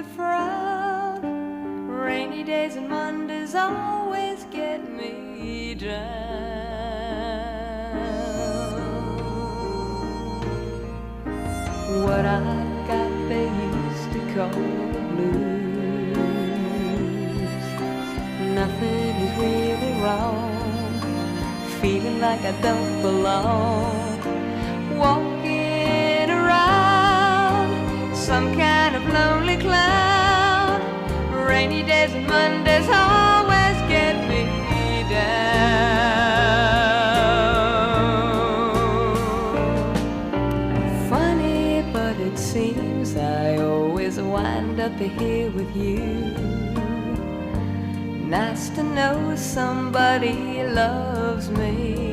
a frown. Rainy days and Mondays always get me down. What I've got they used to call the blues. Nothing is really wrong, feeling like I don't belong, walking around some kind of lonely cloud. Rainy days and Mondays always get me down. Funny, but it seems I always wind up here with you. Nice to know somebody loves me.